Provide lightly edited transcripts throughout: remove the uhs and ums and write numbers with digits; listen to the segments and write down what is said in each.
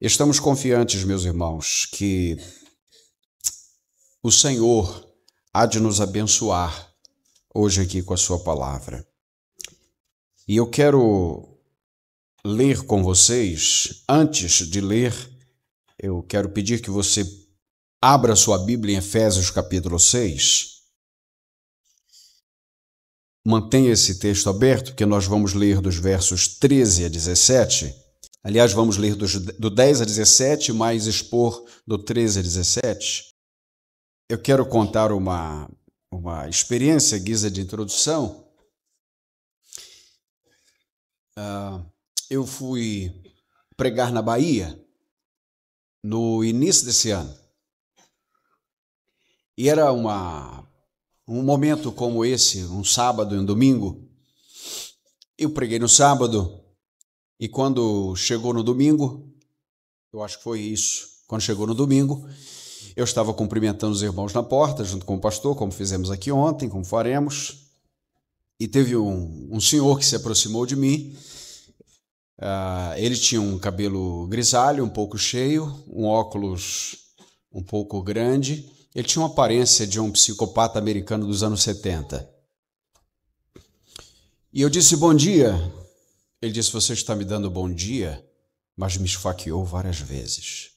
Estamos confiantes, meus irmãos, que o Senhor há de nos abençoar hoje aqui com a sua palavra. E eu quero ler com vocês. Antes de ler, eu quero pedir que você abra sua Bíblia em Efésios capítulo 6. Mantenha esse texto aberto, porque nós vamos ler dos versos 13 a 17. Aliás, vamos ler do 10 a 17, mais expor do 13 a 17. Eu quero contar uma experiência, guisa de introdução. Eu fui pregar na Bahia no início desse ano. E era um momento como esse, um sábado e um domingo. Eu preguei no sábado. E quando chegou no domingo, eu acho que foi isso, quando chegou no domingo, eu estava cumprimentando os irmãos na porta, junto com o pastor, como fizemos aqui ontem, como faremos, e teve um senhor que se aproximou de mim. Ele tinha um cabelo grisalho, um pouco cheio, um óculos um pouco grande, ele tinha uma aparência de um psicopata americano dos anos 70. E eu disse, bom dia. Ele disse, você está me dando bom dia, mas me esfaqueou várias vezes.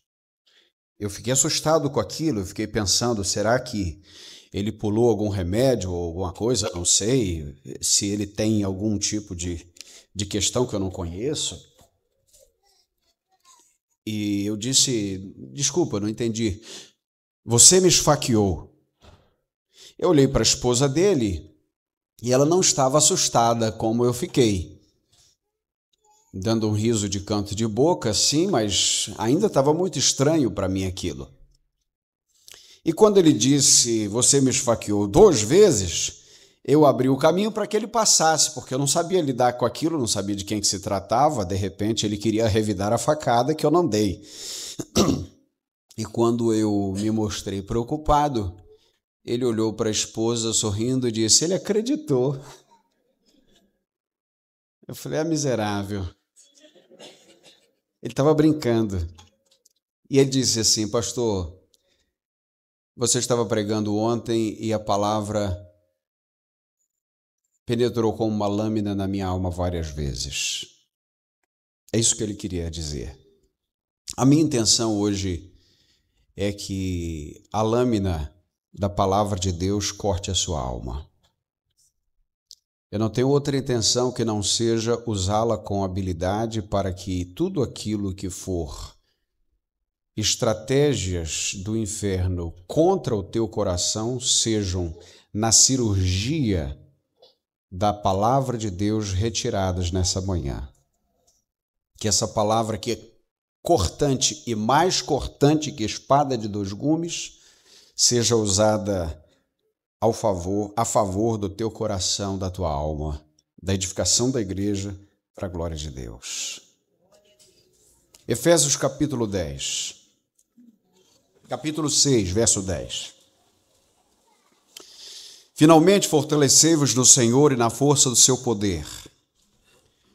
Eu fiquei assustado com aquilo, eu fiquei pensando, será que ele pulou algum remédio ou alguma coisa? Não sei, se ele tem algum tipo de questão que eu não conheço. E eu disse, desculpa, não entendi. Você me esfaqueou. Eu olhei para a esposa dele e ela não estava assustada como eu fiquei. Dando um riso de canto de boca, sim, mas ainda estava muito estranho para mim aquilo. E quando ele disse, você me esfaqueou 2 vezes, eu abri o caminho para que ele passasse, porque eu não sabia lidar com aquilo, não sabia de quem que se tratava, de repente ele queria revidar a facada que eu não dei. E quando eu me mostrei preocupado, ele olhou para a esposa sorrindo e disse, ele acreditou. Eu falei, miserável. Ele estava brincando. E ele disse assim, pastor, você estava pregando ontem e a palavra penetrou como uma lâmina na minha alma várias vezes. É isso que ele queria dizer. A minha intenção hoje é que a lâmina da palavra de Deus corte a sua alma. Eu não tenho outra intenção que não seja usá-la com habilidade para que tudo aquilo que for estratégias do inferno contra o teu coração sejam na cirurgia da palavra de Deus retiradas nessa manhã. Que essa palavra que é cortante e mais cortante que espada de 2 gumes seja usada a favor do teu coração, da tua alma, da edificação da igreja, para a glória de Deus. Efésios capítulo 10, capítulo 6, verso 10. Finalmente fortalecei-vos no Senhor e na força do seu poder.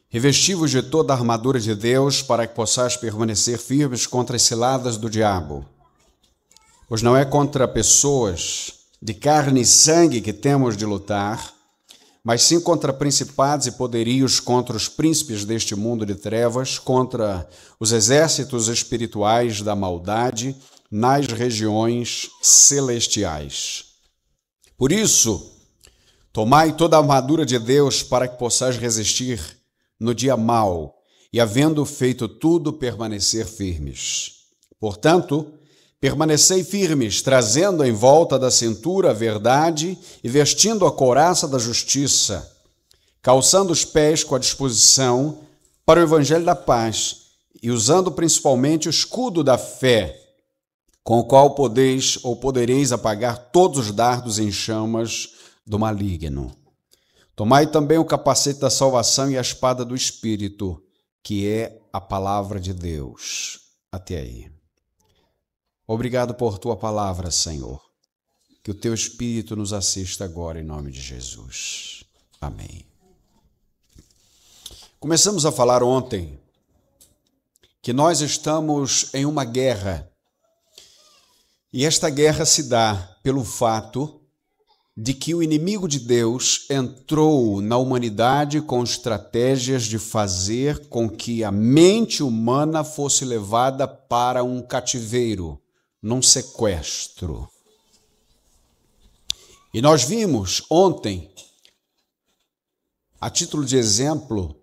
Revesti-vos de toda a armadura de Deus, para que possais permanecer firmes contra as ciladas do diabo. Pois não é contra pessoas de carne e sangue que temos de lutar, mas sim contra principados e poderios, contra os príncipes deste mundo de trevas, contra os exércitos espirituais da maldade nas regiões celestiais. Por isso, tomai toda a armadura de Deus para que possais resistir no dia mau e, havendo feito tudo, permanecer firmes. Portanto, permanecei firmes, trazendo em volta da cintura a verdade e vestindo a couraça da justiça, calçando os pés com a disposição para o evangelho da paz e usando principalmente o escudo da fé, com o qual podereis apagar todos os dardos em chamas do maligno. Tomai também o capacete da salvação e a espada do Espírito, que é a palavra de Deus. Até aí. Obrigado por tua palavra, Senhor. Que o teu Espírito nos assista agora, em nome de Jesus. Amém. Começamos a falar ontem que nós estamos em uma guerra. E esta guerra se dá pelo fato de que o inimigo de Deus entrou na humanidade com estratégias de fazer com que a mente humana fosse levada para um cativeiro, num sequestro. E nós vimos ontem, a título de exemplo,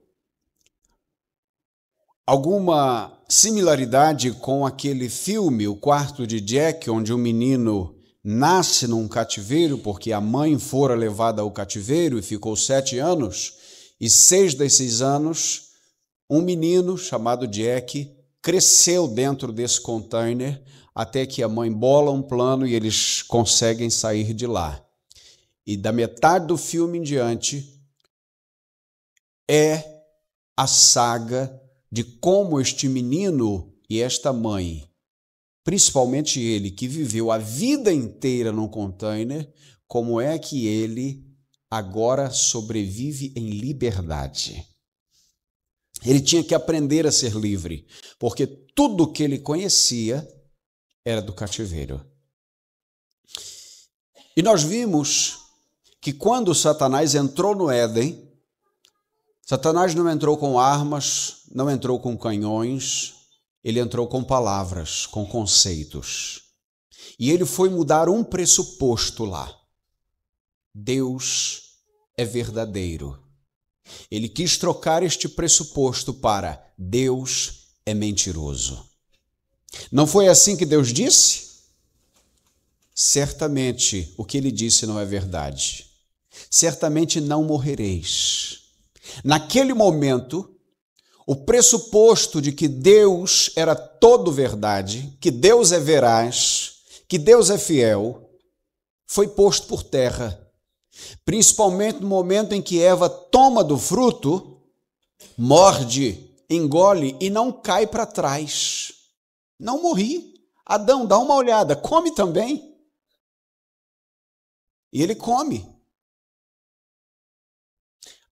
alguma similaridade com aquele filme, O Quarto de Jack, onde um menino nasce num cativeiro porque a mãe fora levada ao cativeiro e ficou 7 anos, e 6 desses anos, um menino chamado Jack cresceu dentro desse container até que a mãe bola um plano e eles conseguem sair de lá. E da metade do filme em diante é a saga de como este menino e esta mãe, principalmente ele, que viveu a vida inteira num container, como é que ele agora sobrevive em liberdade. Ele tinha que aprender a ser livre, porque tudo que ele conhecia era do cativeiro. E nós vimos que quando Satanás entrou no Éden, Satanás não entrou com armas, não entrou com canhões, ele entrou com palavras, com conceitos. E ele foi mudar um pressuposto lá. Deus é verdadeiro. Ele quis trocar este pressuposto para Deus é mentiroso. Não foi assim que Deus disse? Certamente o que ele disse não é verdade. Certamente não morrereis. Naquele momento, o pressuposto de que Deus era todo verdade, que Deus é veraz, que Deus é fiel, foi posto por terra. Principalmente no momento em que Eva toma do fruto, morde, engole e não cai para trás. Não morri. Adão, dá uma olhada, come também. E ele come.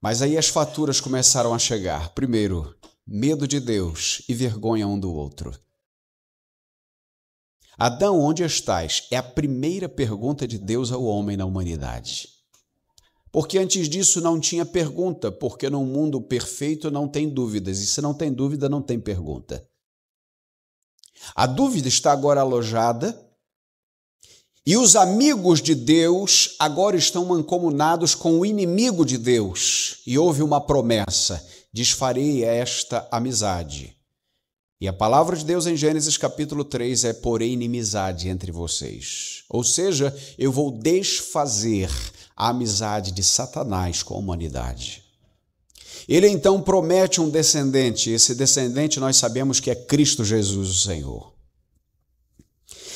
Mas aí as faturas começaram a chegar. Primeiro, medo de Deus e vergonha um do outro. Adão, onde estás? É a primeira pergunta de Deus ao homem na humanidade. Porque antes disso não tinha pergunta, porque num mundo perfeito não tem dúvidas, e se não tem dúvida, não tem pergunta. A dúvida está agora alojada, e os amigos de Deus agora estão mancomunados com o inimigo de Deus. E houve uma promessa: desfarei esta amizade. E a palavra de Deus em Gênesis capítulo 3 é: porém inimizade entre vocês. Ou seja, eu vou desfazer a amizade de Satanás com a humanidade. Ele então promete um descendente. Esse descendente nós sabemos que é Cristo Jesus, o Senhor.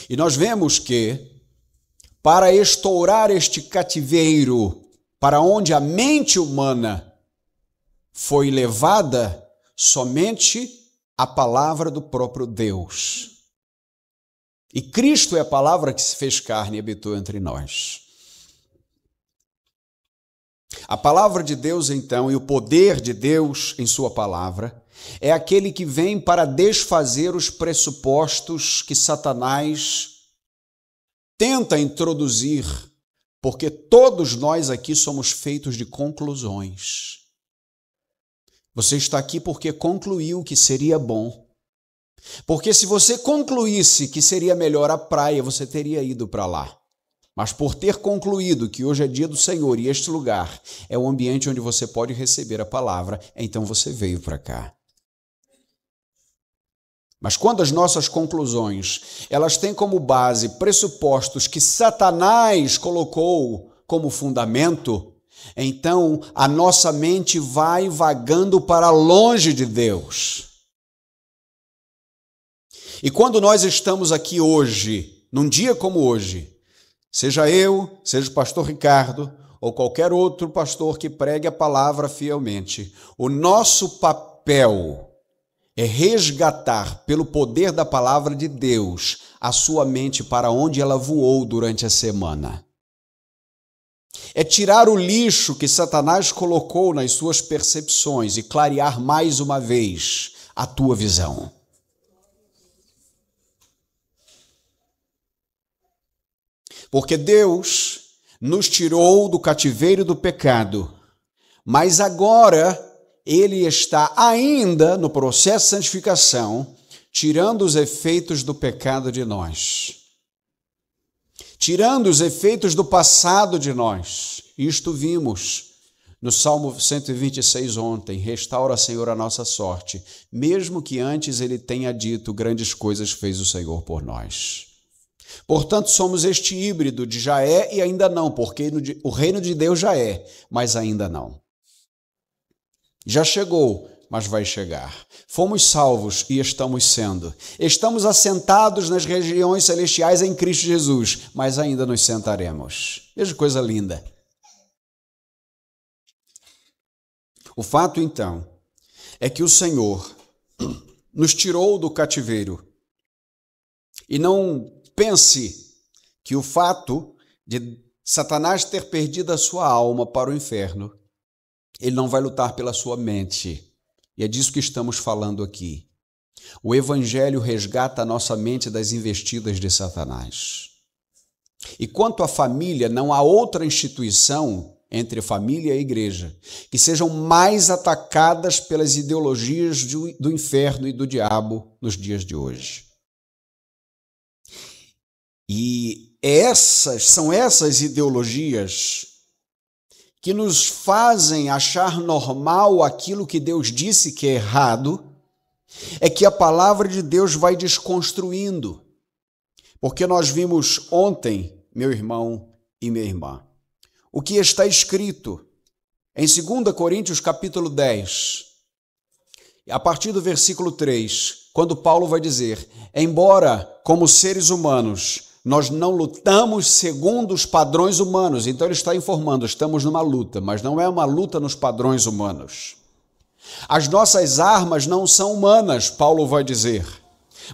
E nós vemos que para estourar este cativeiro, para onde a mente humana foi levada, somente a palavra do próprio Deus. E Cristo é a palavra que se fez carne e habitou entre nós. A palavra de Deus, então, e o poder de Deus em sua palavra, é aquele que vem para desfazer os pressupostos que Satanás tenta introduzir, porque todos nós aqui somos feitos de conclusões. Você está aqui porque concluiu que seria bom. Porque se você concluísse que seria melhor a praia, você teria ido para lá. Mas por ter concluído que hoje é dia do Senhor e este lugar é o ambiente onde você pode receber a palavra, então você veio para cá. Mas quando as nossas conclusões, elas têm como base pressupostos que Satanás colocou como fundamento, então a nossa mente vai vagando para longe de Deus. E quando nós estamos aqui hoje, num dia como hoje, seja eu, seja o pastor Ricardo, ou qualquer outro pastor que pregue a palavra fielmente, o nosso papel é resgatar, pelo poder da palavra de Deus, a sua mente para onde ela voou durante a semana. É tirar o lixo que Satanás colocou nas suas percepções e clarear mais uma vez a tua visão. Porque Deus nos tirou do cativeiro do pecado, mas agora Ele está ainda no processo de santificação, tirando os efeitos do pecado de nós, tirando os efeitos do passado de nós. Isto vimos no Salmo 126 ontem: restaura, Senhor, a nossa sorte, mesmo que antes Ele tenha dito: grandes coisas fez o Senhor por nós. Portanto, somos este híbrido de já é e ainda não, porque o reino de Deus já é, mas ainda não. Já chegou, mas vai chegar. Fomos salvos e estamos sendo. Estamos assentados nas regiões celestiais em Cristo Jesus, mas ainda nos sentaremos. Veja que coisa linda. O fato, então, é que o Senhor nos tirou do cativeiro. E não pense que o fato de Satanás ter perdido a sua alma para o inferno, ele não vai lutar pela sua mente. E é disso que estamos falando aqui. O Evangelho resgata a nossa mente das investidas de Satanás. E quanto à família, não há outra instituição entre família e igreja que sejam mais atacadas pelas ideologias do inferno e do diabo nos dias de hoje. E são essas ideologias que nos fazem achar normal aquilo que Deus disse que é errado, é que a palavra de Deus vai desconstruindo. Porque nós vimos ontem, meu irmão e minha irmã, o que está escrito em 2 Coríntios capítulo 10, a partir do versículo 3, quando Paulo vai dizer: embora como seres humanos nós não lutamos segundo os padrões humanos. Então ele está informando, estamos numa luta, mas não é uma luta nos padrões humanos. As nossas armas não são humanas, Paulo vai dizer,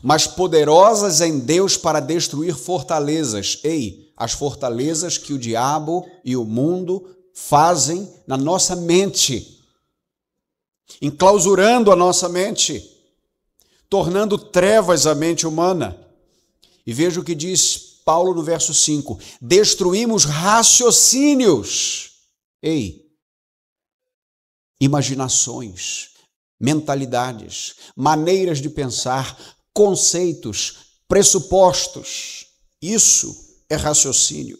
mas poderosas em Deus para destruir fortalezas. As fortalezas que o diabo e o mundo fazem na nossa mente, enclausurando a nossa mente, tornando trevas a mente humana. E veja o que diz Paulo no verso 5: destruímos raciocínios, imaginações, mentalidades, maneiras de pensar, conceitos, pressupostos. Isso é raciocínio.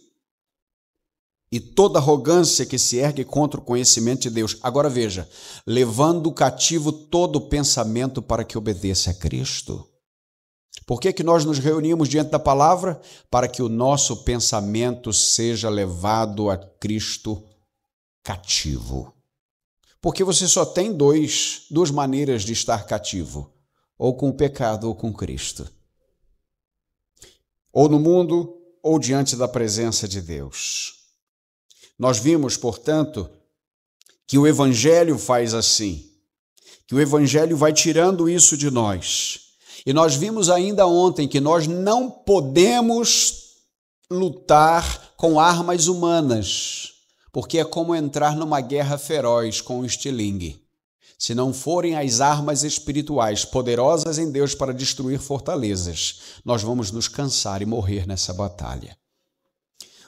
E toda arrogância que se ergue contra o conhecimento de Deus. Agora veja: levando cativo todo pensamento para que obedeça a Cristo. Por que nós nos reunimos diante da palavra? Para que o nosso pensamento seja levado a Cristo cativo. Porque você só tem duas maneiras de estar cativo: ou com o pecado ou com Cristo. Ou no mundo ou diante da presença de Deus. Nós vimos, portanto, que o Evangelho faz assim, que o Evangelho vai tirando isso de nós. E nós vimos ainda ontem que nós não podemos lutar com armas humanas, porque é como entrar numa guerra feroz com um estilingue. Se não forem as armas espirituais poderosas em Deus para destruir fortalezas, nós vamos nos cansar e morrer nessa batalha.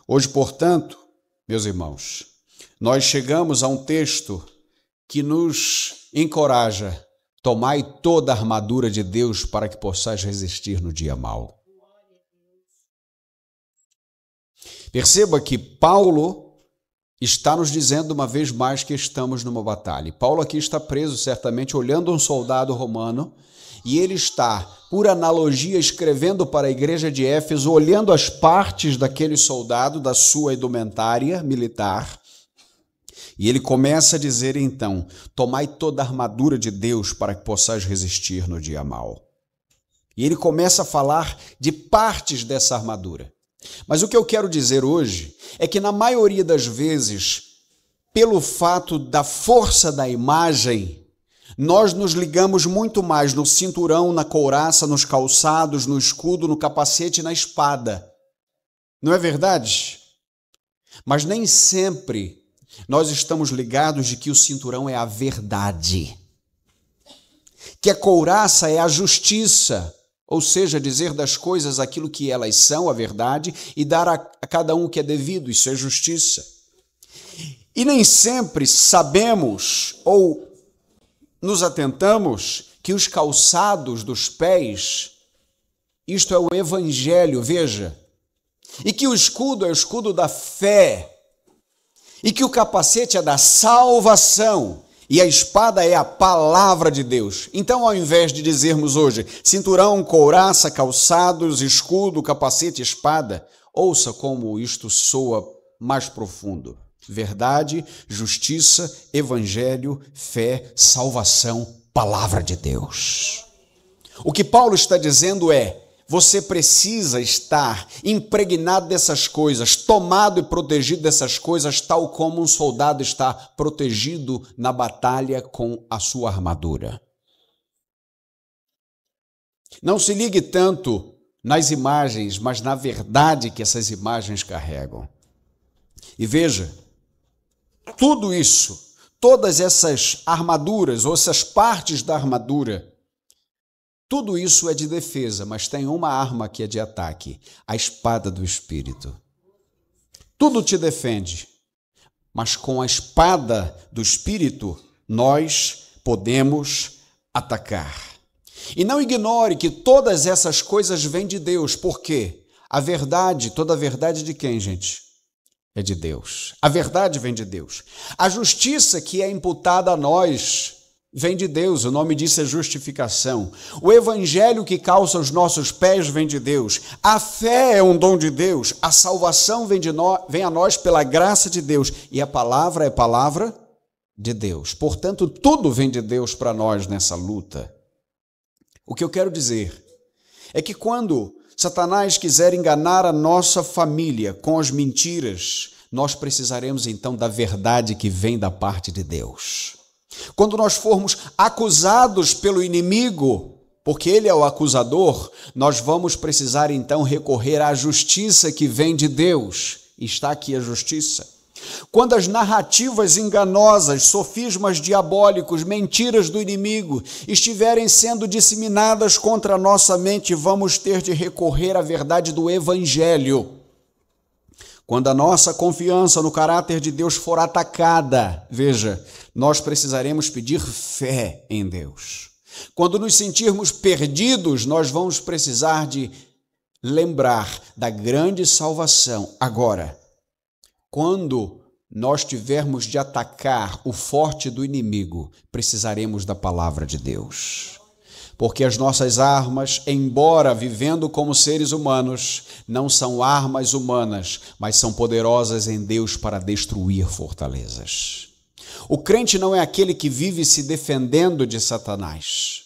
Hoje, portanto, meus irmãos, nós chegamos a um texto que nos encoraja: tomai toda a armadura de Deus para que possais resistir no dia mau. Perceba que Paulo está nos dizendo uma vez mais que estamos numa batalha. Paulo aqui está preso, certamente, olhando um soldado romano, e ele está, por analogia, escrevendo para a igreja de Éfeso, olhando as partes daquele soldado, da sua indumentária militar. E ele começa a dizer então: tomai toda a armadura de Deus para que possais resistir no dia mau. E ele começa a falar de partes dessa armadura. Mas o que eu quero dizer hoje é que na maioria das vezes, pelo fato da força da imagem, nós nos ligamos muito mais no cinturão, na couraça, nos calçados, no escudo, no capacete e na espada. Não é verdade? Mas nem sempre nós estamos ligados de que o cinturão é a verdade, que a couraça é a justiça, ou seja, dizer das coisas aquilo que elas são, a verdade, e dar a cada um o que é devido, isso é justiça. E nem sempre sabemos ou nos atentamos que os calçados dos pés, isto é o evangelho, veja, e que o escudo é o escudo da fé, e que o capacete é da salvação, e a espada é a palavra de Deus. Então, ao invés de dizermos hoje cinturão, couraça, calçados, escudo, capacete, espada, ouça como isto soa mais profundo. Verdade, justiça, evangelho, fé, salvação, palavra de Deus. O que Paulo está dizendo é: você precisa estar impregnado dessas coisas, tomado e protegido dessas coisas, tal como um soldado está protegido na batalha com a sua armadura. Não se ligue tanto nas imagens, mas na verdade que essas imagens carregam. E veja, tudo isso, todas essas armaduras, ou essas partes da armadura, tudo isso é de defesa, mas tem uma arma que é de ataque, a espada do Espírito. Tudo te defende, mas com a espada do Espírito nós podemos atacar. E não ignore que todas essas coisas vêm de Deus, porque a verdade, toda a verdade de quem, gente? É de Deus. A verdade vem de Deus. A justiça que é imputada a nós vem de Deus, o nome disso é justificação. O evangelho que calça os nossos pés vem de Deus. A fé é um dom de Deus. A salvação vem a nós pela graça de Deus. E a palavra é palavra de Deus. Portanto, tudo vem de Deus para nós nessa luta. O que eu quero dizer é que quando Satanás quiser enganar a nossa família com as mentiras, nós precisaremos então da verdade que vem da parte de Deus. Quando nós formos acusados pelo inimigo, porque ele é o acusador, nós vamos precisar então recorrer à justiça que vem de Deus. Está aqui a justiça. Quando as narrativas enganosas, sofismas diabólicos, mentiras do inimigo estiverem sendo disseminadas contra a nossa mente, vamos ter de recorrer à verdade do evangelho. Quando a nossa confiança no caráter de Deus for atacada, veja, nós precisaremos pedir fé em Deus. Quando nos sentirmos perdidos, nós vamos precisar de lembrar da grande salvação. Agora, quando nós tivermos de atacar o forte do inimigo, precisaremos da palavra de Deus. Porque as nossas armas, embora vivendo como seres humanos, não são armas humanas, mas são poderosas em Deus para destruir fortalezas. O crente não é aquele que vive se defendendo de Satanás.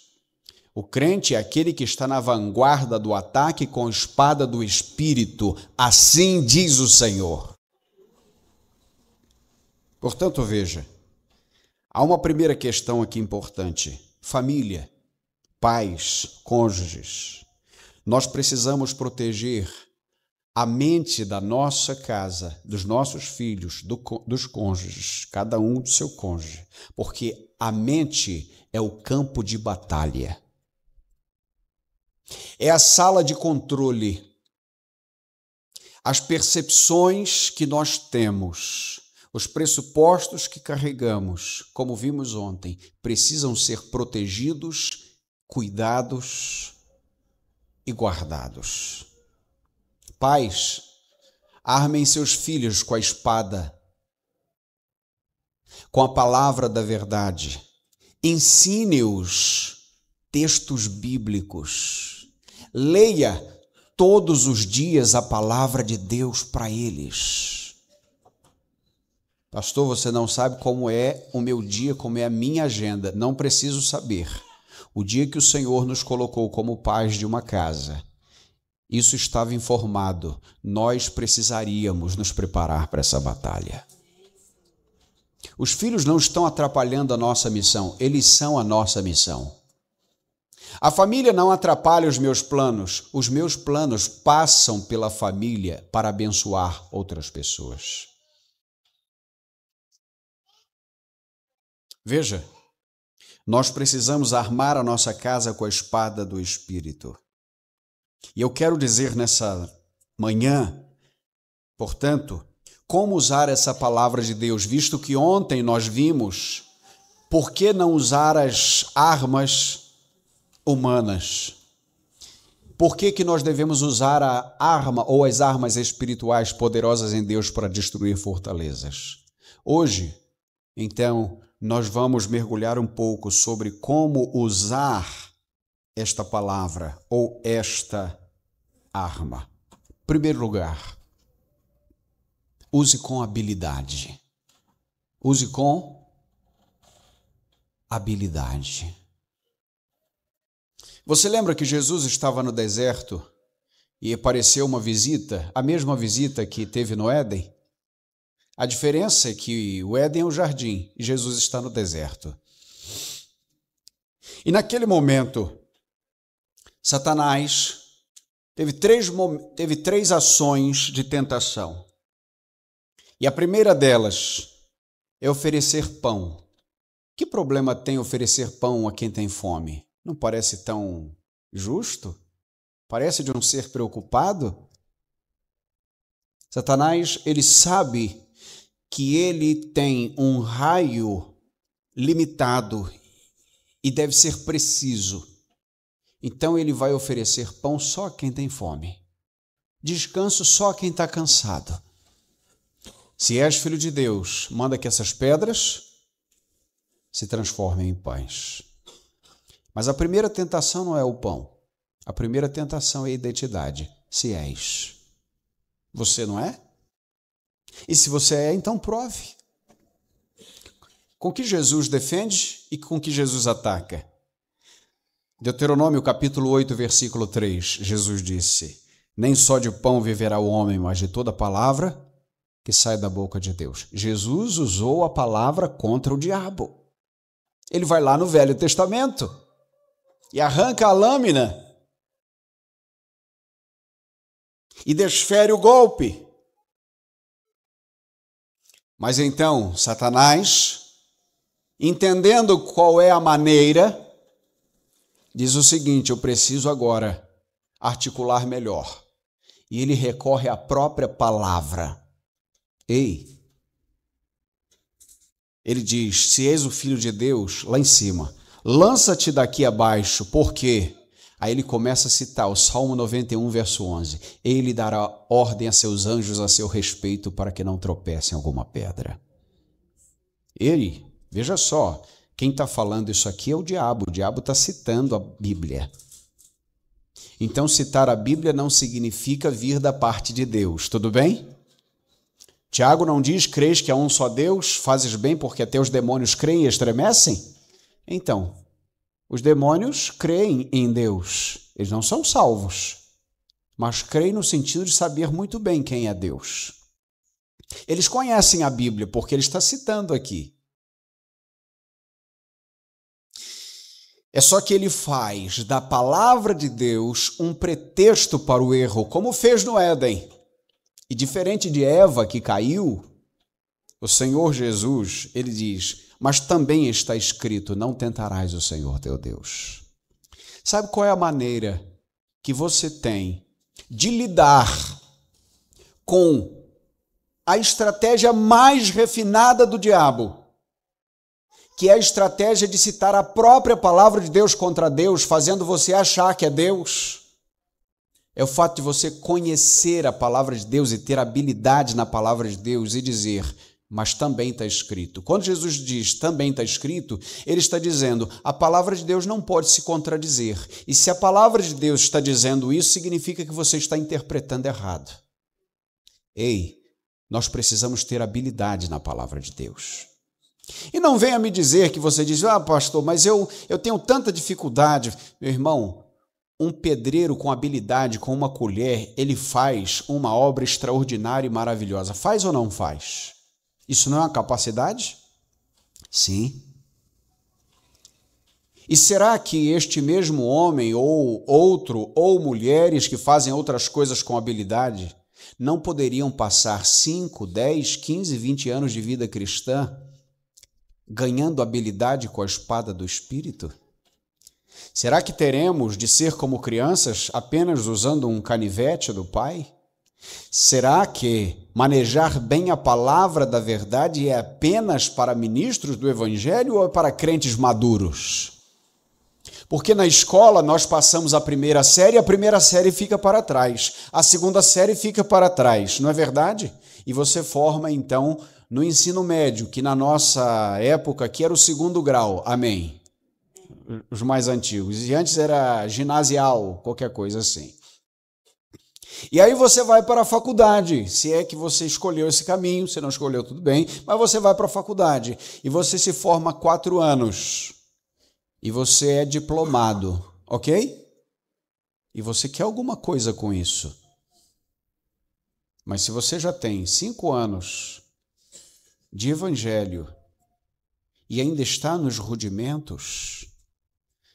O crente é aquele que está na vanguarda do ataque com a espada do Espírito. Assim diz o Senhor. Portanto, veja, há uma primeira questão aqui importante. Família, pais, cônjuges. Nós precisamos proteger a mente da nossa casa, dos nossos filhos, dos cônjuges, cada um do seu cônjuge, porque a mente é o campo de batalha. É a sala de controle. As percepções que nós temos, os pressupostos que carregamos, como vimos ontem, precisam ser protegidos, cuidados e guardados. Pais, armem seus filhos com a espada, com a palavra da verdade. Ensine-os textos bíblicos. Leia todos os dias a palavra de Deus para eles. Pastor, você não sabe como é o meu dia, como é a minha agenda. Não preciso saber. O dia que o Senhor nos colocou como pais de uma casa, isso estava informado. Nós precisaríamos nos preparar para essa batalha. Os filhos não estão atrapalhando a nossa missão, eles são a nossa missão. A família não atrapalha os meus planos passam pela família para abençoar outras pessoas. Veja, nós precisamos armar a nossa casa com a espada do Espírito. E eu quero dizer nessa manhã, portanto, como usar essa palavra de Deus, visto que ontem nós vimos por que não usar as armas humanas. Por que nós devemos usar a arma ou as armas espirituais poderosas em Deus para destruir fortalezas? Hoje, então, nós vamos mergulhar um pouco sobre como usar esta palavra ou esta arma. Em primeiro lugar, use com habilidade. Use com habilidade. Você lembra que Jesus estava no deserto e apareceu uma visita, a mesma visita que teve no Éden? A diferença é que o Éden é o jardim e Jesus está no deserto. E naquele momento, Satanás teve três ações de tentação. E a primeira delas é oferecer pão. Que problema tem oferecer pão a quem tem fome? Não parece tão justo? Parece de um ser preocupado? Satanás, ele sabe que ele tem um raio limitado e deve ser preciso. Então ele vai oferecer pão só a quem tem fome. Descanso só a quem está cansado. Se és filho de Deus, manda que essas pedras se transformem em pães. Mas a primeira tentação não é o pão. A primeira tentação é a identidade. Se és. Você não é? E se você é, então prove. Com que Jesus defende e com que Jesus ataca? Deuteronômio capítulo 8, versículo 3, Jesus disse: nem só de pão viverá o homem, mas de toda palavra que sai da boca de Deus. Jesus usou a palavra contra o diabo. Ele vai lá no Velho Testamento e arranca a lâmina e desfere o golpe. Mas então, Satanás, entendendo qual é a maneira, diz o seguinte: eu preciso agora articular melhor. E ele recorre à própria palavra. Ei! Ele diz: se és o filho de Deus, lá em cima, lança-te daqui abaixo, por quê? Aí ele começa a citar o Salmo 91, verso 11. Ele dará ordem a seus anjos a seu respeito para que não tropecem em alguma pedra. Ele, veja só, quem está falando isso aqui é o diabo está citando a Bíblia. Então citar a Bíblia não significa vir da parte de Deus, tudo bem? Tiago não diz: crês que há um só Deus, fazes bem porque até os demônios creem e estremecem? Então, os demônios creem em Deus, eles não são salvos, mas creem no sentido de saber muito bem quem é Deus. Eles conhecem a Bíblia porque ele está citando aqui. É só que ele faz da palavra de Deus um pretexto para o erro, como fez no Éden. E diferente de Eva, que caiu, o Senhor Jesus, ele diz: mas também está escrito, não tentarás o Senhor teu Deus. Sabe qual é a maneira que você tem de lidar com a estratégia mais refinada do diabo, que é a estratégia de citar a própria palavra de Deus contra Deus, fazendo você achar que é Deus? É o fato de você conhecer a palavra de Deus e ter habilidade na palavra de Deus e dizer: mas também está escrito. Quando Jesus diz também está escrito, ele está dizendo: a palavra de Deus não pode se contradizer. E se a palavra de Deus está dizendo isso, significa que você está interpretando errado. Ei, nós precisamos ter habilidade na palavra de Deus. E não venha me dizer que você diz: ah, pastor, mas eu tenho tanta dificuldade. Meu irmão, um pedreiro com habilidade, com uma colher, ele faz uma obra extraordinária e maravilhosa. Faz ou não faz? Isso não é uma capacidade? Sim. E será que este mesmo homem ou outro, ou mulheres que fazem outras coisas com habilidade, não poderiam passar 5, 10, 15, 20 anos de vida cristã ganhando habilidade com a espada do Espírito? Será que teremos de ser como crianças, apenas usando um canivete do Pai? Será que manejar bem a palavra da verdade é apenas para ministros do Evangelho ou é para crentes maduros? Porque na escola nós passamos a primeira série fica para trás, a segunda série fica para trás, não é verdade? E você forma então no ensino médio, que na nossa época aqui era o 2º grau, amém? Os mais antigos, e antes era ginasial, qualquer coisa assim. E aí você vai para a faculdade, se é que você escolheu esse caminho, se não escolheu tudo bem, mas você vai para a faculdade e você se forma 4 anos e você é diplomado, ok? E você quer alguma coisa com isso. Mas se você já tem 5 anos de evangelho e ainda está nos rudimentos,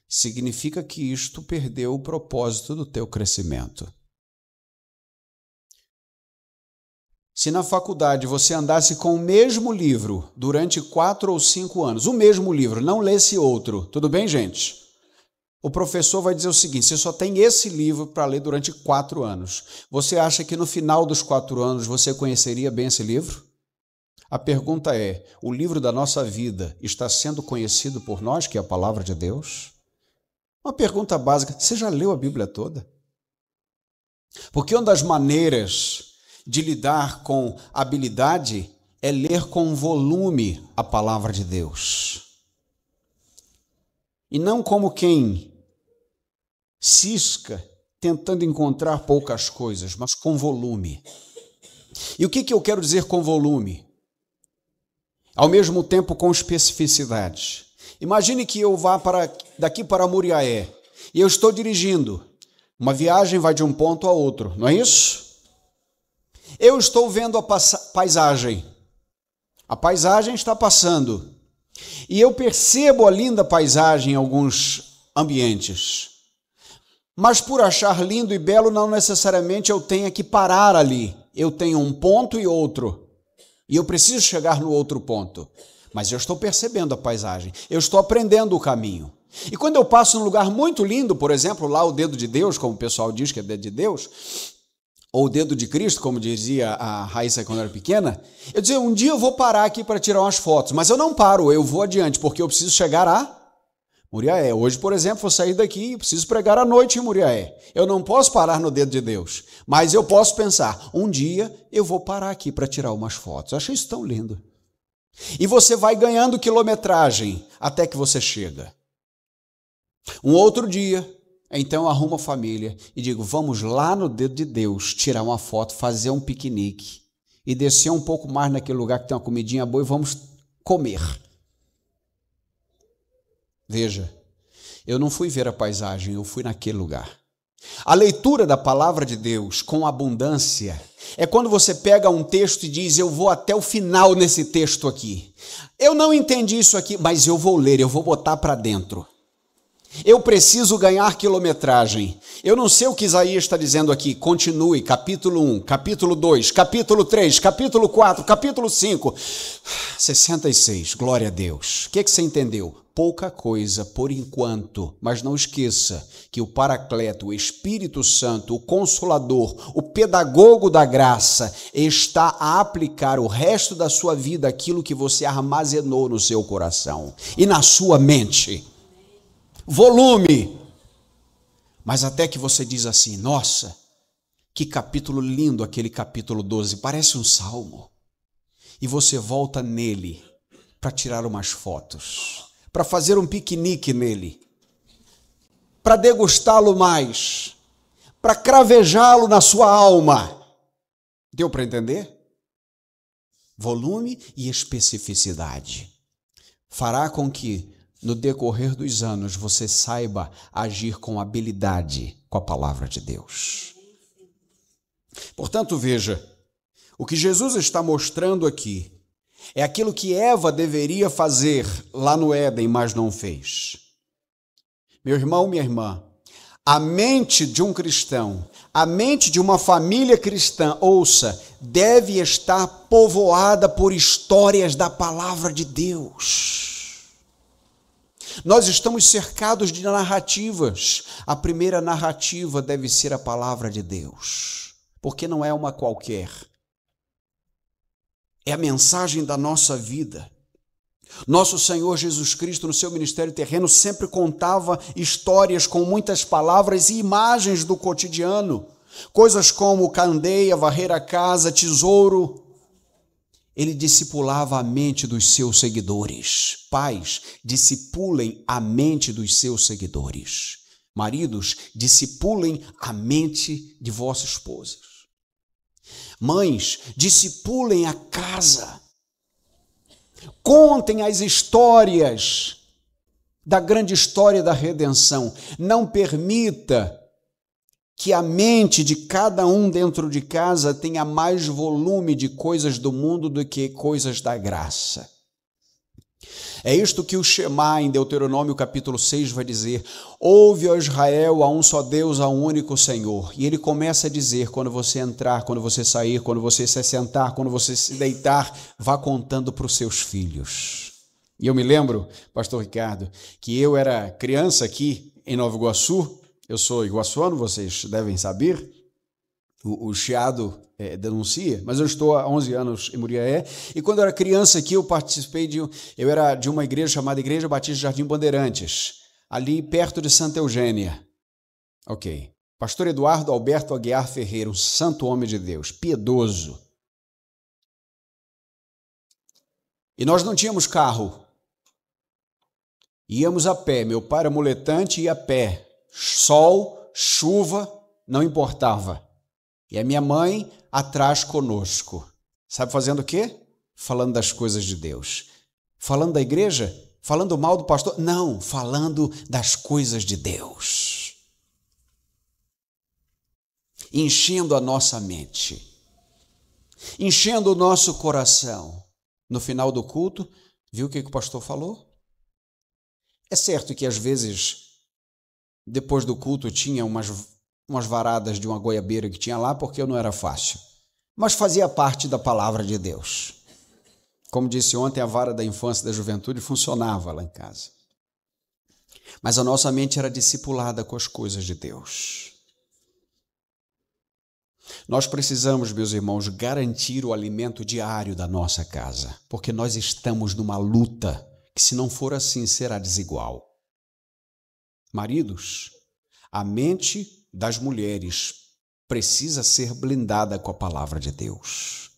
significa que isto perdeu o propósito do teu crescimento. Se na faculdade você andasse com o mesmo livro durante 4 ou 5 anos, o mesmo livro, não lesse outro, tudo bem, gente? O professor vai dizer o seguinte: você só tem esse livro para ler durante 4 anos. Você acha que no final dos 4 anos você conheceria bem esse livro? A pergunta é: o livro da nossa vida está sendo conhecido por nós, que é a palavra de Deus? Uma pergunta básica: você já leu a Bíblia toda? Porque uma das maneiras de lidar com habilidade é ler com volume a palavra de Deus. E não como quem cisca tentando encontrar poucas coisas, mas com volume. E o que eu quero dizer com volume? Ao mesmo tempo com especificidade. Imagine que eu vá daqui para Muriaé e eu estou dirigindo. Uma viagem vai de um ponto a outro, não é isso? Eu estou vendo a paisagem. A paisagem está passando. E eu percebo a linda paisagem em alguns ambientes. Mas por achar lindo e belo, não necessariamente eu tenha que parar ali. Eu tenho um ponto e outro. E eu preciso chegar no outro ponto. Mas eu estou percebendo a paisagem. Eu estou aprendendo o caminho. E quando eu passo num lugar muito lindo, por exemplo, lá o dedo de Deus, como o pessoal diz que é dedo de Deus, ou o dedo de Cristo, como dizia a Raíssa quando era pequena, eu dizia, um dia eu vou parar aqui para tirar umas fotos, mas eu não paro, eu vou adiante, porque eu preciso chegar a Muriaé. Hoje, por exemplo, vou sair daqui e preciso pregar à noite em Muriaé. Eu não posso parar no dedo de Deus, mas eu posso pensar, um dia eu vou parar aqui para tirar umas fotos. Eu achei isso tão lindo. E você vai ganhando quilometragem até que você chega. Um outro dia, então arrumo a família e digo, vamos lá no dedo de Deus, tirar uma foto, fazer um piquenique e descer um pouco mais naquele lugar que tem uma comidinha boa e vamos comer. Veja, eu não fui ver a paisagem, eu fui naquele lugar. A leitura da palavra de Deus com abundância é quando você pega um texto e diz, eu vou até o final nesse texto aqui. Eu não entendi isso aqui, mas eu vou ler, eu vou botar para dentro. Eu preciso ganhar quilometragem. Eu não sei o que Isaías está dizendo aqui. Continue, capítulo 1, capítulo 2, capítulo 3, capítulo 4, capítulo 5. 66, glória a Deus. O que você entendeu? Pouca coisa por enquanto, mas não esqueça que o Paracleto, o Espírito Santo, o Consolador, o Pedagogo da Graça, está a aplicar o resto da sua vida aquilo que você armazenou no seu coração e na sua mente. Volume, mas até que você diz assim, nossa, que capítulo lindo aquele capítulo 12, parece um salmo, e você volta nele para tirar umas fotos, para fazer um piquenique nele, para degustá-lo mais, para cravejá-lo na sua alma. Deu para entender? Volume e especificidade fará com que no decorrer dos anos, você saiba agir com habilidade com a palavra de Deus. Portanto, veja, o que Jesus está mostrando aqui é aquilo que Eva deveria fazer lá no Éden, mas não fez. Meu irmão, minha irmã, a mente de um cristão, a mente de uma família cristã, ouça, deve estar povoada por histórias da palavra de Deus. Nós estamos cercados de narrativas. A primeira narrativa deve ser a palavra de Deus, porque não é uma qualquer. É a mensagem da nossa vida. Nosso Senhor Jesus Cristo, no seu ministério terreno, sempre contava histórias com muitas palavras e imagens do cotidiano. Coisas como candeia, varrer a casa, tesouro. Ele discipulava a mente dos seus seguidores. Pais, discipulem a mente dos seus seguidores. Maridos, discipulem a mente de vossas esposas. Mães, discipulem a casa. Contem as histórias da grande história da redenção. Não permita que a mente de cada um dentro de casa tenha mais volume de coisas do mundo do que coisas da graça. É isto que o Shema, em Deuteronômio capítulo 6, vai dizer: ouve, ó Israel, a um só Deus, a um único Senhor. E ele começa a dizer, quando você entrar, quando você sair, quando você se sentar, quando você se deitar, vá contando para os seus filhos. E eu me lembro, pastor Ricardo, que eu era criança aqui em Nova Iguaçu. Eu sou iguaçuano, vocês devem saber. O Chiado denuncia, mas eu estou há 11 anos em Muriaé, e quando eu era criança aqui, eu era de uma igreja chamada Igreja Batista Jardim Bandeirantes, ali perto de Santa Eugênia. Ok. Pastor Eduardo Alberto Aguiar Ferreira, um santo homem de Deus, piedoso. E nós não tínhamos carro. Íamos a pé, meu pai era muletante e ia a pé. Sol, chuva, não importava. E a minha mãe atrás conosco. Sabe fazendo o quê? Falando das coisas de Deus. Falando da igreja? Falando mal do pastor? Não, falando das coisas de Deus. Enchendo a nossa mente. Enchendo o nosso coração. No final do culto, viu o que o pastor falou? É certo que às vezes, depois do culto, tinha umas varadas de uma goiabeira que tinha lá, porque não era fácil. Mas fazia parte da palavra de Deus. Como disse ontem, a vara da infância e da juventude funcionava lá em casa. Mas a nossa mente era discipulada com as coisas de Deus. Nós precisamos, meus irmãos, garantir o alimento diário da nossa casa, porque nós estamos numa luta que, se não for assim, será desigual. Maridos, a mente das mulheres precisa ser blindada com a palavra de Deus.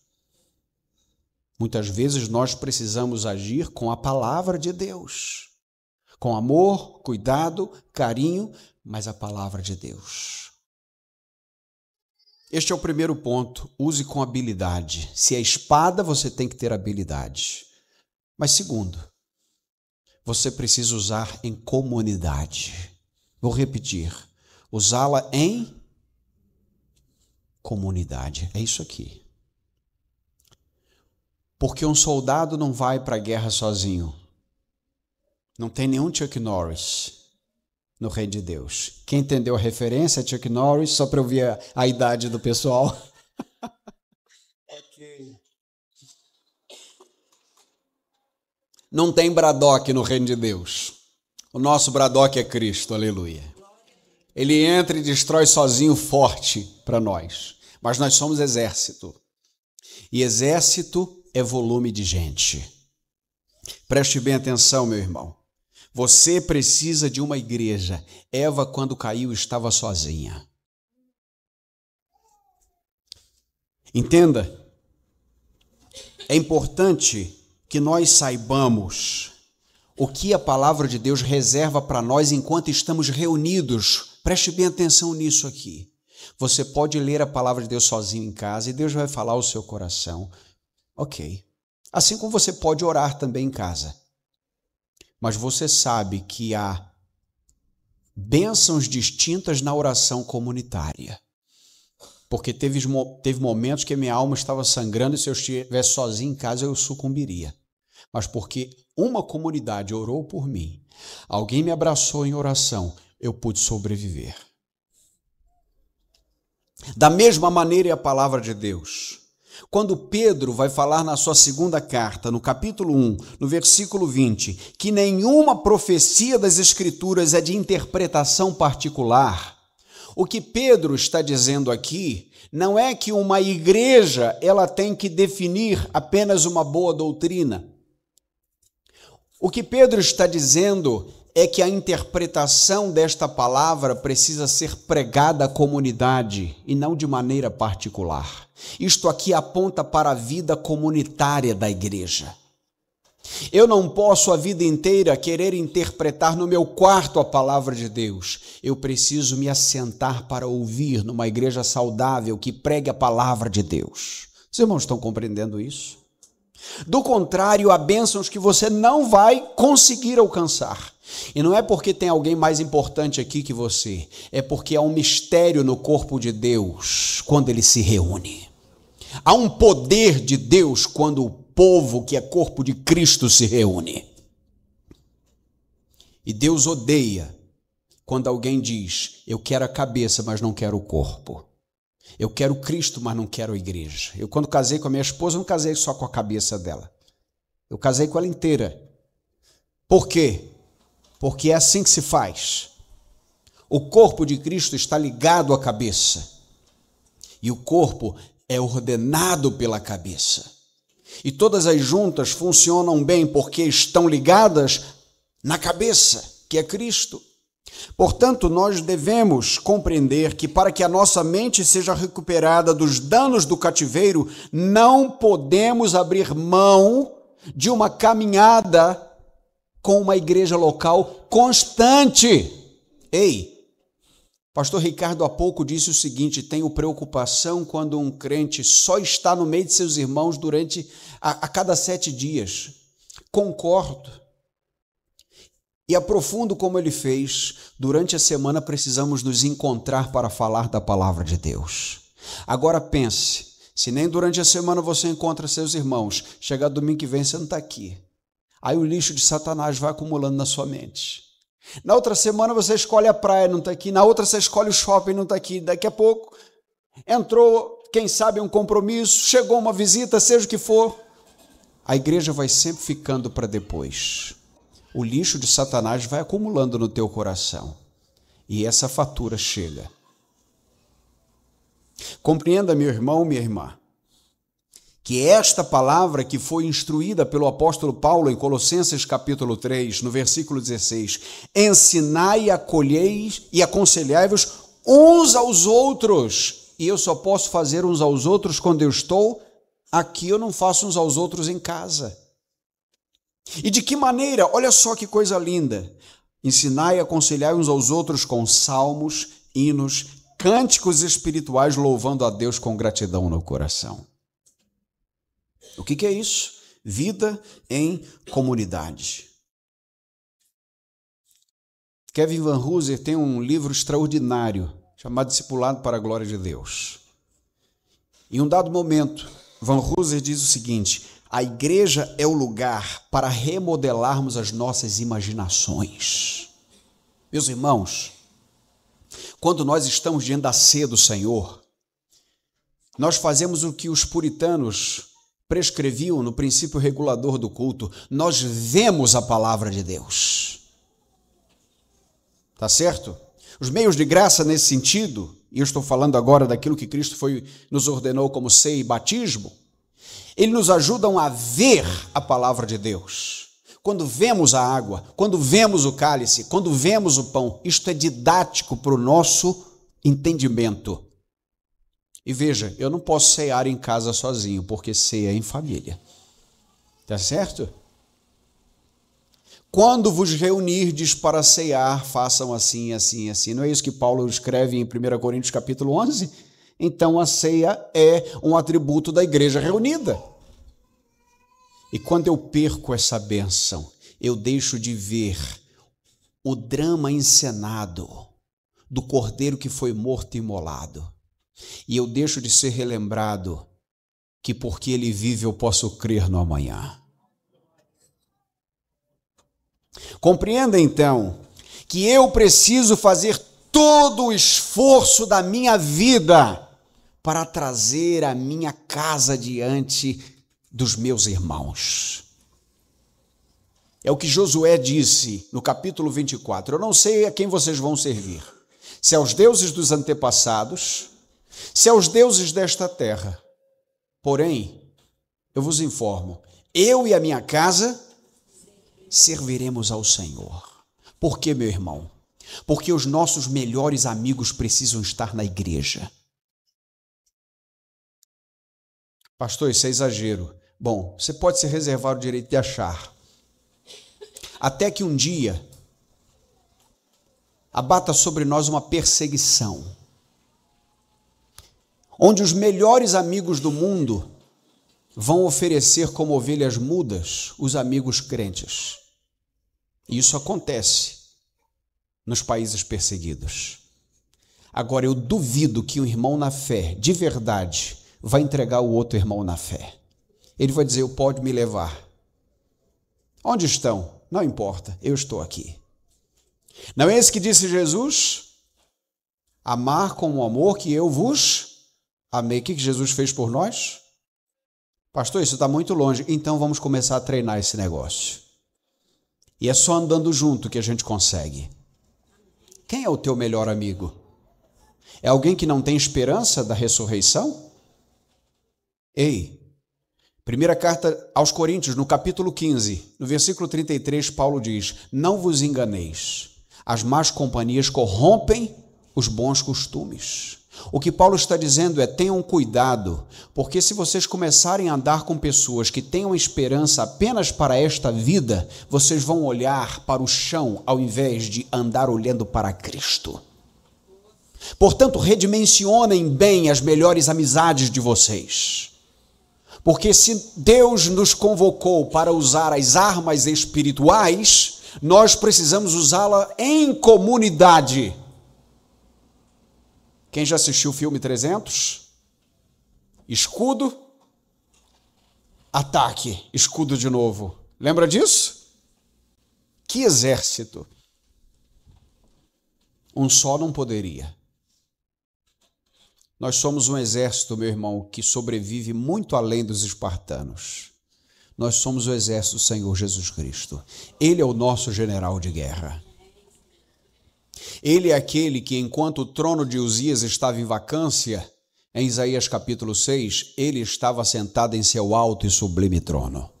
Muitas vezes nós precisamos agir com a palavra de Deus, com amor, cuidado, carinho, mas a palavra de Deus. Este é o primeiro ponto, use com habilidade. Se é espada, você tem que ter habilidade. Mas segundo, você precisa usar em comunidade. Vou repetir, usá-la em comunidade. É isso aqui. Porque um soldado não vai para a guerra sozinho. Não tem nenhum Chuck Norris no Reino de Deus. Quem entendeu a referência é Chuck Norris, só para eu ver a idade do pessoal. Ok. Não tem Braddock no Reino de Deus. O nosso Braddock é Cristo, aleluia. Ele entra e destrói sozinho, forte para nós. Mas nós somos exército. E exército é volume de gente. Preste bem atenção, meu irmão. Você precisa de uma igreja. Eva, quando caiu, estava sozinha. Entenda. É importante que nós saibamos o que a palavra de Deus reserva para nós enquanto estamos reunidos. Preste bem atenção nisso aqui. Você pode ler a palavra de Deus sozinho em casa e Deus vai falar ao seu coração. Ok. Assim como você pode orar também em casa. Mas você sabe que há bênçãos distintas na oração comunitária. Porque teve momentos que minha alma estava sangrando e se eu estivesse sozinho em casa eu sucumbiria. Mas porque uma comunidade orou por mim, alguém me abraçou em oração, eu pude sobreviver. Da mesma maneira é a palavra de Deus. Quando Pedro vai falar na sua segunda carta, no capítulo 1, no versículo 20, que nenhuma profecia das Escrituras é de interpretação particular, o que Pedro está dizendo aqui não é que uma igreja ela tem que definir apenas uma boa doutrina. O que Pedro está dizendo é que a interpretação desta palavra precisa ser pregada à comunidade e não de maneira particular. Isto aqui aponta para a vida comunitária da igreja. Eu não posso a vida inteira querer interpretar no meu quarto a palavra de Deus. Eu preciso me assentar para ouvir numa igreja saudável que pregue a palavra de Deus. Os irmãos estão compreendendo isso? Do contrário, há bênçãos que você não vai conseguir alcançar. E não é porque tem alguém mais importante aqui que você, é porque há um mistério no corpo de Deus quando ele se reúne. Há um poder de Deus quando o povo que é corpo de Cristo se reúne. E Deus odeia quando alguém diz, eu quero a cabeça, mas não quero o corpo. Eu quero Cristo, mas não quero a igreja. Eu, quando casei com a minha esposa, não casei só com a cabeça dela. Eu casei com ela inteira. Por quê? Porque é assim que se faz. O corpo de Cristo está ligado à cabeça. E o corpo é ordenado pela cabeça. E todas as juntas funcionam bem porque estão ligadas na cabeça, que é Cristo. Portanto, nós devemos compreender que para que a nossa mente seja recuperada dos danos do cativeiro, não podemos abrir mão de uma caminhada com uma igreja local constante. Ei, pastor Ricardo há pouco disse o seguinte, tenho preocupação quando um crente só está no meio de seus irmãos durante a cada 7 dias. Concordo. E aprofundo como ele fez, durante a semana precisamos nos encontrar para falar da palavra de Deus. Agora pense, se nem durante a semana você encontra seus irmãos, chegar domingo que vem você não está aqui. Aí o lixo de Satanás vai acumulando na sua mente. Na outra semana você escolhe a praia, não está aqui. Na outra você escolhe o shopping, não está aqui. Daqui a pouco entrou, quem sabe, um compromisso, chegou uma visita, seja o que for. A igreja vai sempre ficando para depois. O lixo de Satanás vai acumulando no teu coração. E essa fatura chega. Compreenda, meu irmão, minha irmã, que esta palavra que foi instruída pelo apóstolo Paulo em Colossenses capítulo 3, no versículo 16, ensinai, acolheis e aconselhai-vos uns aos outros. E eu só posso fazer uns aos outros quando eu estou aqui, eu não faço uns aos outros em casa. E de que maneira? Olha só que coisa linda. Ensinai e aconselhai uns aos outros com salmos, hinos, cânticos espirituais, louvando a Deus com gratidão no coração. O que é isso? Vida em comunidade. Kevin Van Hooser tem um livro extraordinário, chamado Discipulado para a Glória de Deus. Em um dado momento, Van Hooser diz o seguinte, a igreja é o lugar para remodelarmos as nossas imaginações. Meus irmãos, quando nós estamos diante da ceia do Senhor, nós fazemos o que os puritanos prescreviam no princípio regulador do culto, nós vemos a palavra de Deus. Tá certo? Os meios de graça nesse sentido, e eu estou falando agora daquilo que Cristo nos ordenou como ceia e batismo, eles nos ajudam a ver a palavra de Deus. Quando vemos a água, quando vemos o cálice, quando vemos o pão, isto é didático para o nosso entendimento. E veja, eu não posso cear em casa sozinho, porque ceia em família. Tá certo? Quando vos reunirdes para cear, façam assim, assim, assim. Não é isso que Paulo escreve em 1 Coríntios capítulo 11? Então a ceia é um atributo da igreja reunida. E quando eu perco essa bênção, eu deixo de ver o drama encenado do cordeiro que foi morto e imolado. E eu deixo de ser relembrado que porque ele vive eu posso crer no amanhã. Compreenda então que eu preciso fazer todo o esforço da minha vida para trazer a minha casa diante dos meus irmãos. É o que Josué disse no capítulo 24. Eu não sei a quem vocês vão servir, se aos deuses dos antepassados, se aos deuses desta terra. Porém, eu vos informo, eu e a minha casa serviremos ao Senhor. Por quê, meu irmão? Porque os nossos melhores amigos precisam estar na igreja. Pastor, isso é exagero. Bom, você pode se reservar o direito de achar. Até que um dia abata sobre nós uma perseguição, onde os melhores amigos do mundo vão oferecer como ovelhas mudas os amigos crentes. E isso acontece nos países perseguidos. Agora, eu duvido que um irmão na fé, de verdade, vai entregar o outro irmão na fé. Ele vai dizer, pode me levar. Onde estão? Não importa, eu estou aqui. Não é esse que disse Jesus? Amar com o amor que eu vos amei. O que Jesus fez por nós? Pastor, isso está muito longe. Então vamos começar a treinar esse negócio. E é só andando junto que a gente consegue. Quem é o teu melhor amigo? É alguém que não tem esperança da ressurreição? Ei, primeira carta aos Coríntios, no capítulo 15, no versículo 33, Paulo diz, não vos enganeis, as más companhias corrompem os bons costumes. O que Paulo está dizendo é, tenham cuidado, porque se vocês começarem a andar com pessoas que tenham esperança apenas para esta vida, vocês vão olhar para o chão ao invés de andar olhando para Cristo. Portanto, redimensionem bem as melhores amizades de vocês. Porque se Deus nos convocou para usar as armas espirituais, nós precisamos usá-la em comunidade. Quem já assistiu o filme 300? Escudo, ataque, escudo de novo. Lembra disso? Que exército! Um só não poderia. Nós somos um exército, meu irmão, que sobrevive muito além dos espartanos. Nós somos o exército do Senhor Jesus Cristo. Ele é o nosso general de guerra. Ele é aquele que, enquanto o trono de Uzias estava em vacância, em Isaías capítulo 6, ele estava sentado em seu alto e sublime trono.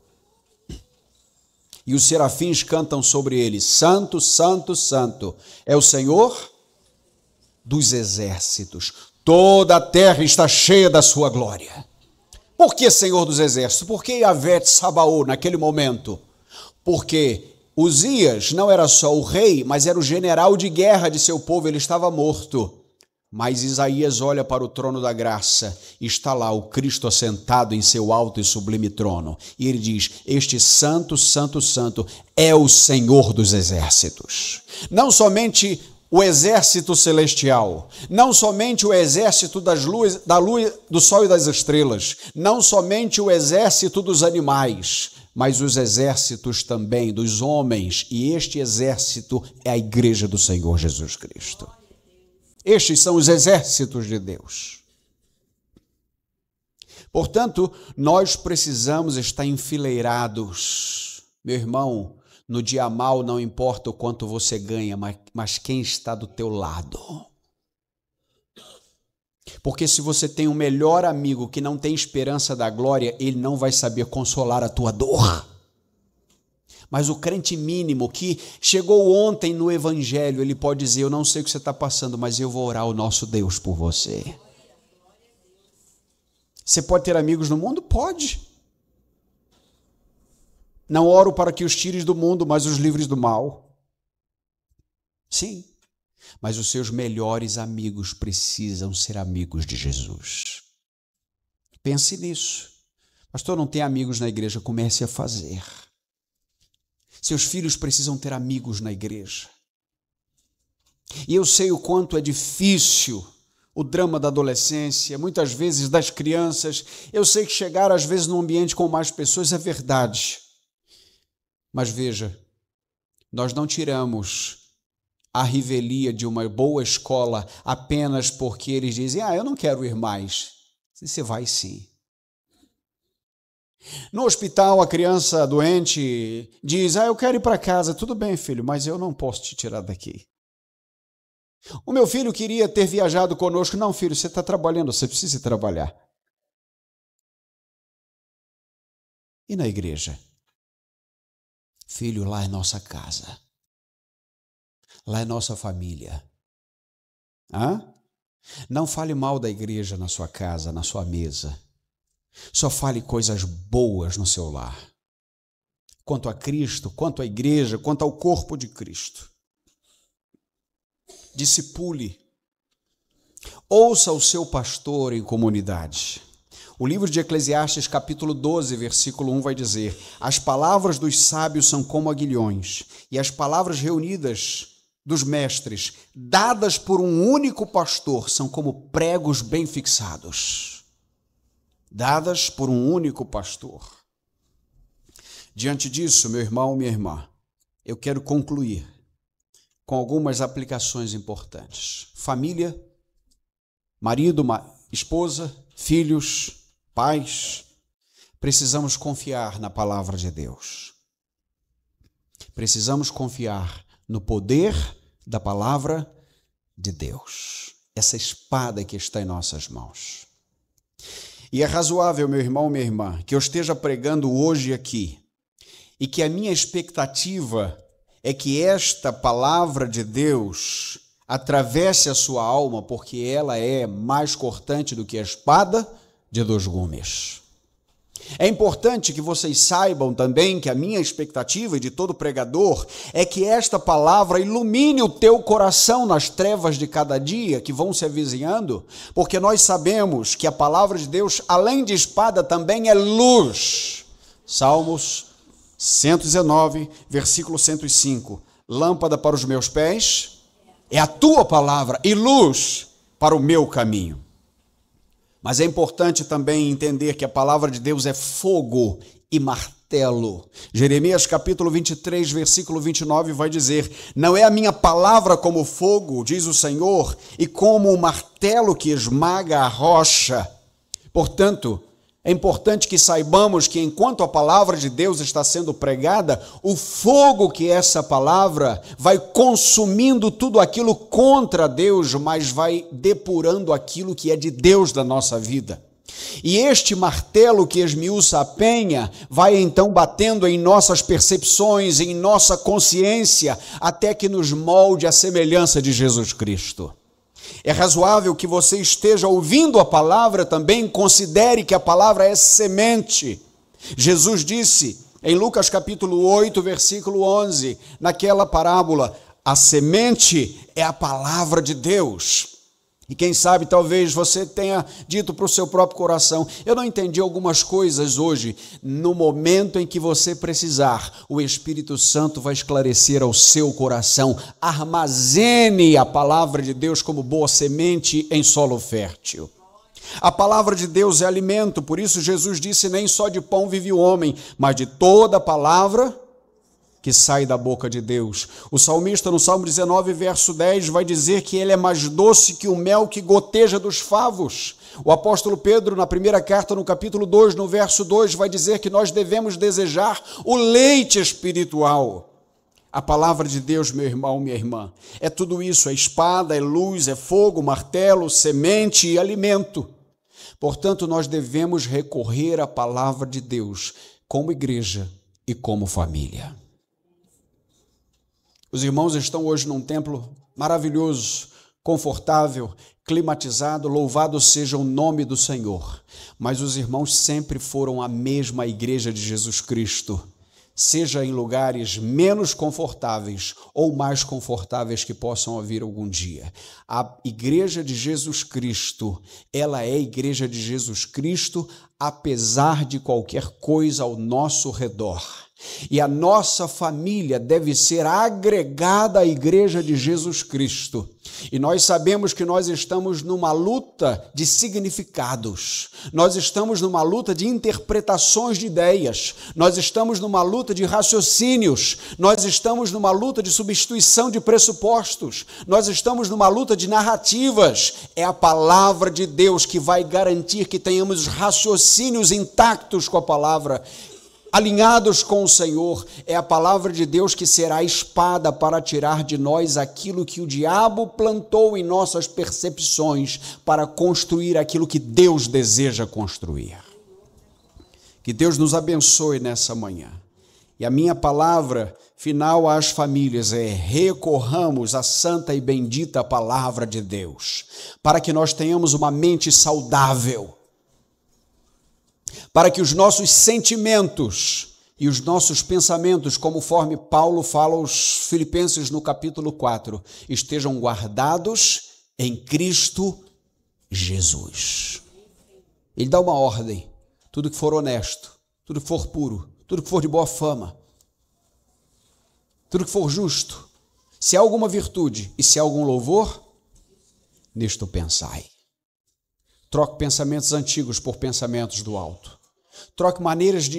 E os serafins cantam sobre ele, Santo, Santo, Santo, é o Senhor dos exércitos. Toda a terra está cheia da sua glória. Por que Senhor dos exércitos? Por que Yahvé Tsabaô naquele momento? Porque Uzias não era só o rei, mas era o general de guerra de seu povo, ele estava morto. Mas Isaías olha para o trono da graça, e está lá o Cristo assentado em seu alto e sublime trono. E ele diz, este santo, santo, santo é o Senhor dos exércitos. Não somente o exército celestial, não somente o exército das luzes, da luz, do sol e das estrelas, não somente o exército dos animais, mas os exércitos também dos homens, e este exército é a igreja do Senhor Jesus Cristo. Estes são os exércitos de Deus. Portanto, nós precisamos estar enfileirados. Meu irmão, no dia mal não importa o quanto você ganha, mas quem está do teu lado. Porque se você tem um melhor amigo que não tem esperança da glória, ele não vai saber consolar a tua dor. Mas o crente mínimo que chegou ontem no evangelho, ele pode dizer, eu não sei o que você está passando, mas eu vou orar ao nosso Deus por você. Você pode ter amigos no mundo? Pode. Não oro para que os tires do mundo, mas os livres do mal. Sim. Mas os seus melhores amigos precisam ser amigos de Jesus. Pense nisso. Pastor, não tem amigos na igreja? Comece a fazer. Seus filhos precisam ter amigos na igreja. E eu sei o quanto é difícil o drama da adolescência, muitas vezes das crianças. Eu sei que chegar às vezes num ambiente com mais pessoas é verdade. Mas veja, nós não tiramos a revelia de uma boa escola apenas porque eles dizem, eu não quero ir mais. Você vai sim. No hospital, a criança doente diz, eu quero ir para casa. Tudo bem, filho, mas eu não posso te tirar daqui. O meu filho queria ter viajado conosco. Não, filho, você está trabalhando, você precisa trabalhar. E na igreja? Filho, lá é nossa casa. Lá é nossa família. Não fale mal da igreja na sua casa, na sua mesa. Só fale coisas boas no seu lar. Quanto a Cristo, quanto à igreja, quanto ao corpo de Cristo. Discipule. Ouça o seu pastor em comunidade. O livro de Eclesiastes, capítulo 12, versículo 1 vai dizer: as palavras dos sábios são como aguilhões, e as palavras reunidas dos mestres, dadas por um único pastor, são como pregos bem fixados. Dadas por um único pastor. Diante disso, meu irmão, minha irmã, eu quero concluir com algumas aplicações importantes. Família, marido, esposa, filhos, pais, precisamos confiar na palavra de Deus. Precisamos confiar no poder da palavra de Deus. Essa espada que está em nossas mãos. E é razoável, meu irmão, minha irmã, que eu esteja pregando hoje aqui e que a minha expectativa é que esta palavra de Deus atravesse a sua alma, porque ela é mais cortante do que a espada de dois gumes. É importante que vocês saibam também que a minha expectativa e de todo pregador é que esta palavra ilumine o teu coração nas trevas de cada dia que vão se avizinhando, porque nós sabemos que a palavra de Deus, além de espada, também é luz. Salmos 119, versículo 105. Lâmpada para os meus pés é a tua palavra e luz para o meu caminho. Mas é importante também entender que a palavra de Deus é fogo e martelo. Jeremias capítulo 23, versículo 29 vai dizer: não é a minha palavra como fogo, diz o Senhor, e como o martelo que esmaga a rocha. Portanto, é importante que saibamos que enquanto a palavra de Deus está sendo pregada, o fogo que essa palavra vai consumindo tudo aquilo contra Deus, mas vai depurando aquilo que é de Deus da nossa vida. E este martelo que esmiuça a penha vai então batendo em nossas percepções, em nossa consciência, até que nos molde à semelhança de Jesus Cristo. É razoável que você esteja ouvindo a palavra também, considere que a palavra é semente. Jesus disse em Lucas capítulo 8, versículo 11, naquela parábola, a semente é a palavra de Deus. E quem sabe, talvez você tenha dito para o seu próprio coração: eu não entendi algumas coisas hoje. No momento em que você precisar, o Espírito Santo vai esclarecer ao seu coração. Armazene a palavra de Deus como boa semente em solo fértil. A palavra de Deus é alimento, por isso Jesus disse: nem só de pão vive o homem, mas de toda a palavra que sai da boca de Deus. O salmista no Salmo 19, verso 10, vai dizer que ele é mais doce que o mel que goteja dos favos. O apóstolo Pedro, na primeira carta, no capítulo 2, no verso 2, vai dizer que nós devemos desejar o leite espiritual. A palavra de Deus, meu irmão, minha irmã, é tudo isso: é espada, é luz, é fogo, martelo, semente e alimento. Portanto, nós devemos recorrer à palavra de Deus como igreja e como família. Os irmãos estão hoje num templo maravilhoso, confortável, climatizado, louvado seja o nome do Senhor. Mas os irmãos sempre foram a mesma igreja de Jesus Cristo, seja em lugares menos confortáveis ou mais confortáveis que possam haver algum dia. A igreja de Jesus Cristo, ela é a igreja de Jesus Cristo, apesar de qualquer coisa ao nosso redor. E a nossa família deve ser agregada à Igreja de Jesus Cristo. E nós sabemos que nós estamos numa luta de significados, nós estamos numa luta de interpretações de ideias, nós estamos numa luta de raciocínios, nós estamos numa luta de substituição de pressupostos, nós estamos numa luta de narrativas. É a palavra de Deus que vai garantir que tenhamos raciocínios intactos com a palavra, alinhados com o Senhor. É a palavra de Deus que será a espada para tirar de nós aquilo que o diabo plantou em nossas percepções para construir aquilo que Deus deseja construir. Que Deus nos abençoe nessa manhã. E a minha palavra final às famílias é: recorramos à santa e bendita palavra de Deus, para que nós tenhamos uma mente saudável, para que os nossos sentimentos e os nossos pensamentos, conforme Paulo fala aos Filipenses no capítulo 4, estejam guardados em Cristo Jesus. Ele dá uma ordem: tudo que for honesto, tudo que for puro, tudo que for de boa fama, tudo que for justo, se há alguma virtude e se há algum louvor, nisto pensai. Troque pensamentos antigos por pensamentos do alto. Troque maneiras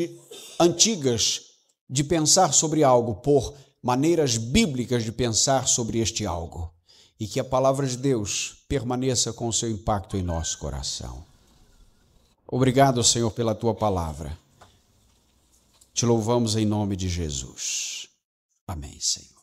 antigas de pensar sobre algo por maneiras bíblicas de pensar sobre este algo. E que a palavra de Deus permaneça com o seu impacto em nosso coração. Obrigado, Senhor, pela tua palavra. Te louvamos em nome de Jesus. Amém, Senhor.